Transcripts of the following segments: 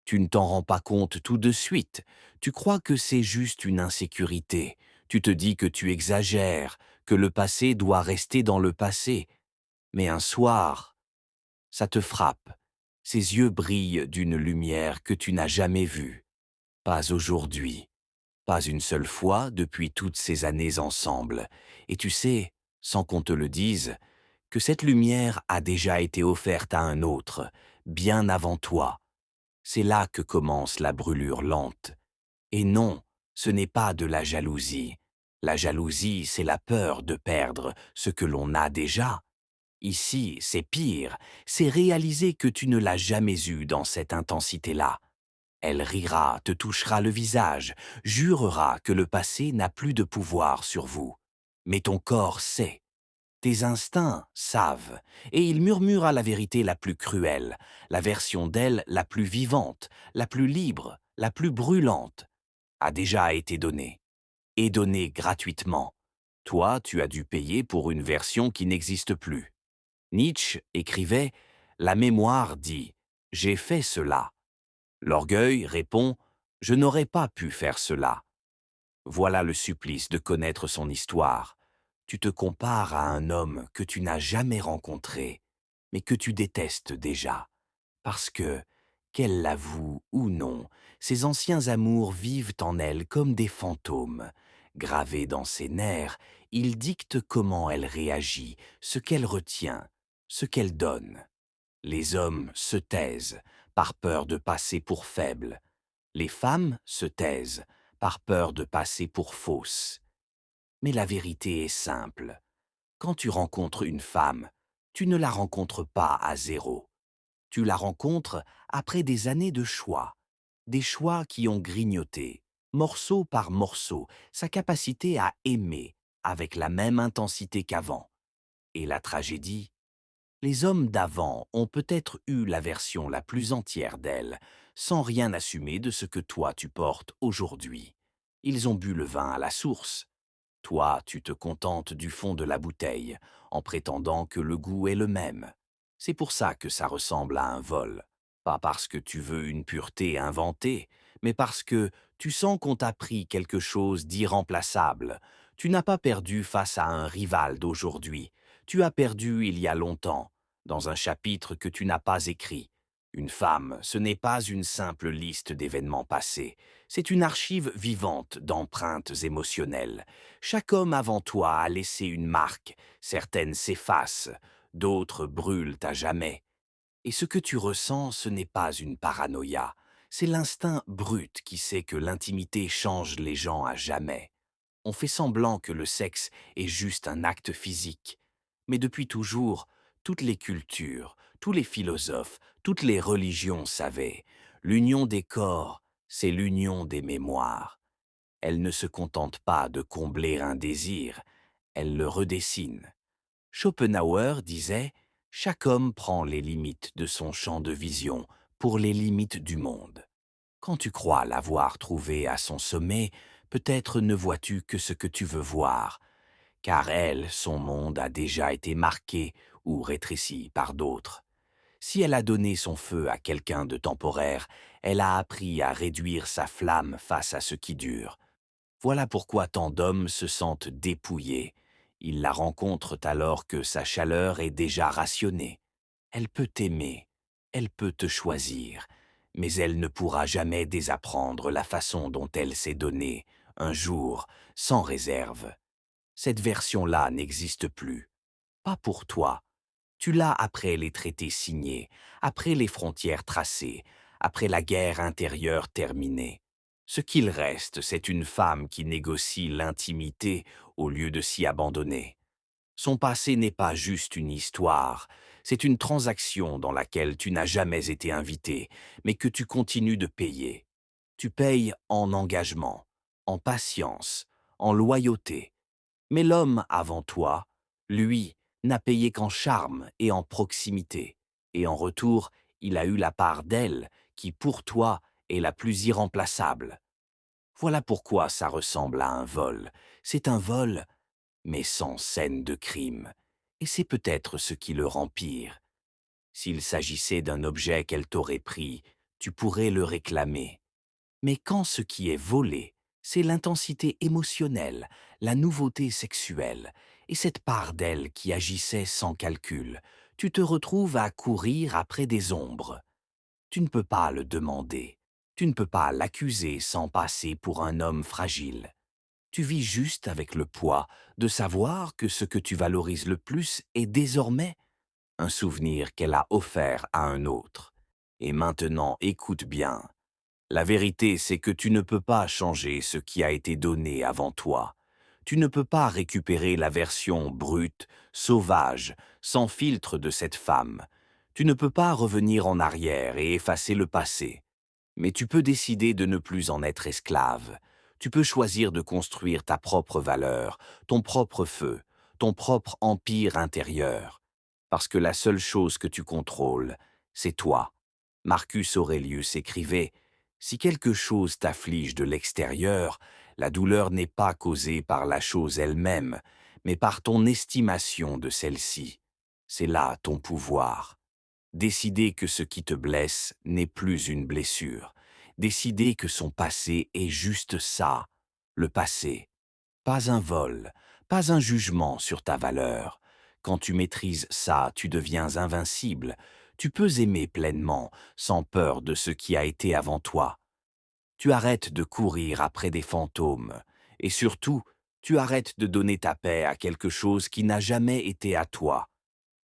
Tu ne t'en rends pas compte tout de suite. Tu crois que c'est juste une insécurité. Tu te dis que tu exagères, que le passé doit rester dans le passé. Mais un soir, ça te frappe. Ses yeux brillent d'une lumière que tu n'as jamais vue. Pas aujourd'hui, pas une seule fois depuis toutes ces années ensemble. Et tu sais, sans qu'on te le dise, que cette lumière a déjà été offerte à un autre, bien avant toi. C'est là que commence la brûlure lente. Et non, ce n'est pas de la jalousie. La jalousie, c'est la peur de perdre ce que l'on a déjà. Ici, c'est pire, c'est réaliser que tu ne l'as jamais eu dans cette intensité-là. Elle rira, te touchera le visage, jurera que le passé n'a plus de pouvoir sur vous. Mais ton corps sait, tes instincts savent, et il murmurent la vérité la plus cruelle, la version d'elle la plus vivante, la plus libre, la plus brûlante, a déjà été donnée, et donnée gratuitement. Toi, tu as dû payer pour une version qui n'existe plus. Nietzsche écrivait « La mémoire dit « J'ai fait cela ». L'orgueil répond « Je n'aurais pas pu faire cela ». Voilà le supplice de connaître son histoire. Tu te compares à un homme que tu n'as jamais rencontré, mais que tu détestes déjà. Parce que, qu'elle l'avoue ou non, ses anciens amours vivent en elle comme des fantômes. Gravés dans ses nerfs, ils dictent comment elle réagit, ce qu'elle retient, ce qu'elle donne. Les hommes se taisent, par peur de passer pour faibles. Les femmes se taisent, par peur de passer pour fausses. Mais la vérité est simple. Quand tu rencontres une femme, tu ne la rencontres pas à zéro. Tu la rencontres après des années de choix. Des choix qui ont grignoté, morceau par morceau, sa capacité à aimer avec la même intensité qu'avant. Et la tragédie, les hommes d'avant ont peut-être eu la version la plus entière d'elle, sans rien assumer de ce que toi tu portes aujourd'hui. Ils ont bu le vin à la source. Toi, tu te contentes du fond de la bouteille, en prétendant que le goût est le même. C'est pour ça que ça ressemble à un vol. Pas parce que tu veux une pureté inventée, mais parce que tu sens qu'on t'a pris quelque chose d'irremplaçable. Tu n'as pas perdu face à un rival d'aujourd'hui. Tu as perdu il y a longtemps, dans un chapitre que tu n'as pas écrit. Une femme, ce n'est pas une simple liste d'événements passés. C'est une archive vivante d'empreintes émotionnelles. Chaque homme avant toi a laissé une marque, certaines s'effacent, d'autres brûlent à jamais. Et ce que tu ressens, ce n'est pas une paranoïa, c'est l'instinct brut qui sait que l'intimité change les gens à jamais. On fait semblant que le sexe est juste un acte physique. Mais depuis toujours, toutes les cultures, tous les philosophes, toutes les religions savaient, l'union des corps, c'est l'union des mémoires. Elle ne se contente pas de combler un désir, elle le redessine. Schopenhauer disait « Chaque homme prend les limites de son champ de vision pour les limites du monde ». Quand tu crois l'avoir trouvé à son sommet, peut-être ne vois-tu que ce que tu veux voir, car elle, son monde a déjà été marqué ou rétréci par d'autres. Si elle a donné son feu à quelqu'un de temporaire, elle a appris à réduire sa flamme face à ce qui dure. Voilà pourquoi tant d'hommes se sentent dépouillés. Ils la rencontrent alors que sa chaleur est déjà rationnée. Elle peut t'aimer, elle peut te choisir, mais elle ne pourra jamais désapprendre la façon dont elle s'est donnée, un jour, sans réserve. Cette version-là n'existe plus. Pas pour toi. Tu l'as après les traités signés, après les frontières tracées, après la guerre intérieure terminée. Ce qu'il reste, c'est une femme qui négocie l'intimité au lieu de s'y abandonner. Son passé n'est pas juste une histoire, c'est une transaction dans laquelle tu n'as jamais été invité, mais que tu continues de payer. Tu payes en engagement, en patience, en loyauté. Mais l'homme avant toi, lui, n'a payé qu'en charme et en proximité, et en retour, il a eu la part d'elle qui, pour toi, est la plus irremplaçable. Voilà pourquoi ça ressemble à un vol. C'est un vol, mais sans scène de crime. Et c'est peut-être ce qui le rend pire. S'il s'agissait d'un objet qu'elle t'aurait pris, tu pourrais le réclamer. Mais quand ce qui est volé, c'est l'intensité émotionnelle, la nouveauté sexuelle, et cette part d'elle qui agissait sans calcul, tu te retrouves à courir après des ombres. Tu ne peux pas le demander. Tu ne peux pas l'accuser sans passer pour un homme fragile. Tu vis juste avec le poids de savoir que ce que tu valorises le plus est désormais un souvenir qu'elle a offert à un autre. Et maintenant, écoute bien. La vérité, c'est que tu ne peux pas changer ce qui a été donné avant toi. Tu ne peux pas récupérer la version brute, sauvage, sans filtre de cette femme. Tu ne peux pas revenir en arrière et effacer le passé. Mais tu peux décider de ne plus en être esclave. Tu peux choisir de construire ta propre valeur, ton propre feu, ton propre empire intérieur. Parce que la seule chose que tu contrôles, c'est toi. Marcus Aurelius écrivait « Si quelque chose t'afflige de l'extérieur, la douleur n'est pas causée par la chose elle-même, mais par ton estimation de celle-ci. C'est là ton pouvoir. Décider que ce qui te blesse n'est plus une blessure. Décider que son passé est juste ça, le passé. Pas un vol, pas un jugement sur ta valeur. Quand tu maîtrises ça, tu deviens invincible. Tu peux aimer pleinement, sans peur de ce qui a été avant toi. Tu arrêtes de courir après des fantômes. Et surtout, tu arrêtes de donner ta paix à quelque chose qui n'a jamais été à toi.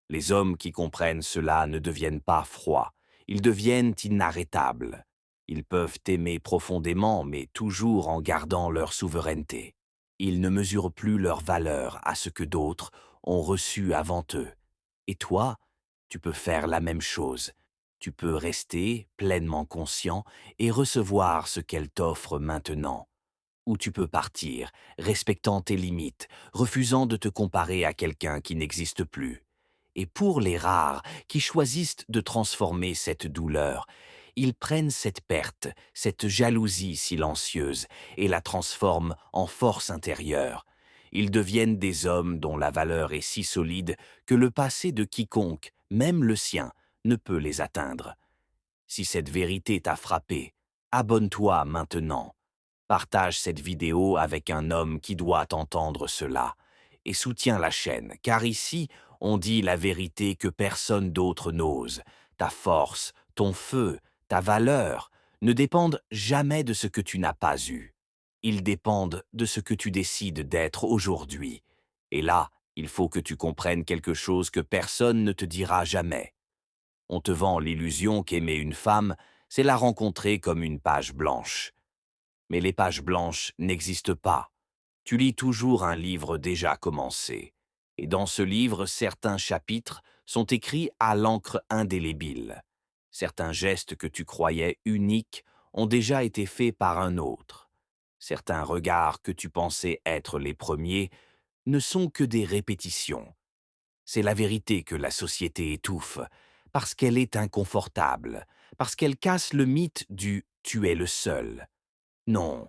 Les hommes qui comprennent cela ne deviennent pas froids, ils deviennent inarrêtables. Ils peuvent t'aimer profondément, mais toujours en gardant leur souveraineté. Ils ne mesurent plus leur valeur à ce que d'autres ont reçu avant eux. Et toi, tu peux faire la même chose. Tu peux rester pleinement conscient et recevoir ce qu'elle t'offre maintenant. Ou tu peux partir, respectant tes limites, refusant de te comparer à quelqu'un qui n'existe plus. Et pour les rares qui choisissent de transformer cette douleur, ils prennent cette perte, cette jalousie silencieuse, et la transforment en force intérieure. Ils deviennent des hommes dont la valeur est si solide que le passé de quiconque, même le sien, ne peut les atteindre. Si cette vérité t'a frappé, abonne-toi maintenant. Partage cette vidéo avec un homme qui doit entendre cela et soutiens la chaîne, car ici, on dit la vérité que personne d'autre n'ose. Ta force, ton feu, ta valeur ne dépendent jamais de ce que tu n'as pas eu. Ils dépendent de ce que tu décides d'être aujourd'hui. Et là, il faut que tu comprennes quelque chose que personne ne te dira jamais. On te vend l'illusion qu'aimer une femme, c'est la rencontrer comme une page blanche. Mais les pages blanches n'existent pas. Tu lis toujours un livre déjà commencé. Et dans ce livre, certains chapitres sont écrits à l'encre indélébile. Certains gestes que tu croyais uniques ont déjà été faits par un autre. Certains regards que tu pensais être les premiers ne sont que des répétitions. C'est la vérité que la société étouffe, parce qu'elle est inconfortable, parce qu'elle casse le mythe du « tu es le seul ». Non,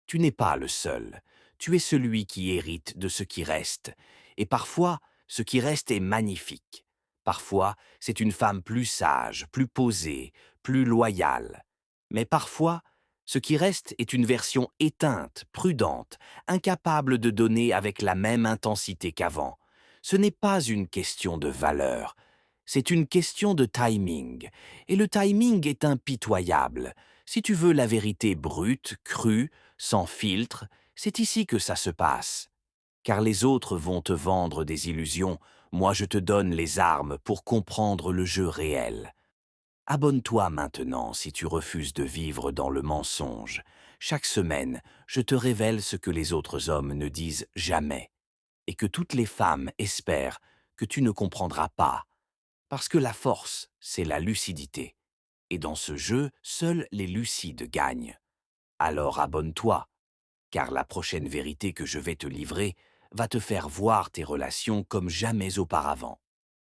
tu n'es pas le seul. Tu es celui qui hérite de ce qui reste. Et parfois, ce qui reste est magnifique. Parfois, c'est une femme plus sage, plus posée, plus loyale. Mais parfois, ce qui reste est une version éteinte, prudente, incapable de donner avec la même intensité qu'avant. Ce n'est pas une question de valeur, c'est une question de timing. Et le timing est impitoyable. Si tu veux la vérité brute, crue, sans filtre, c'est ici que ça se passe. Car les autres vont te vendre des illusions, moi je te donne les armes pour comprendre le jeu réel. Abonne-toi maintenant si tu refuses de vivre dans le mensonge. Chaque semaine, je te révèle ce que les autres hommes ne disent jamais, et que toutes les femmes espèrent que tu ne comprendras pas. Parce que la force, c'est la lucidité. Et dans ce jeu, seuls les lucides gagnent. Alors abonne-toi, car la prochaine vérité que je vais te livrer va te faire voir tes relations comme jamais auparavant.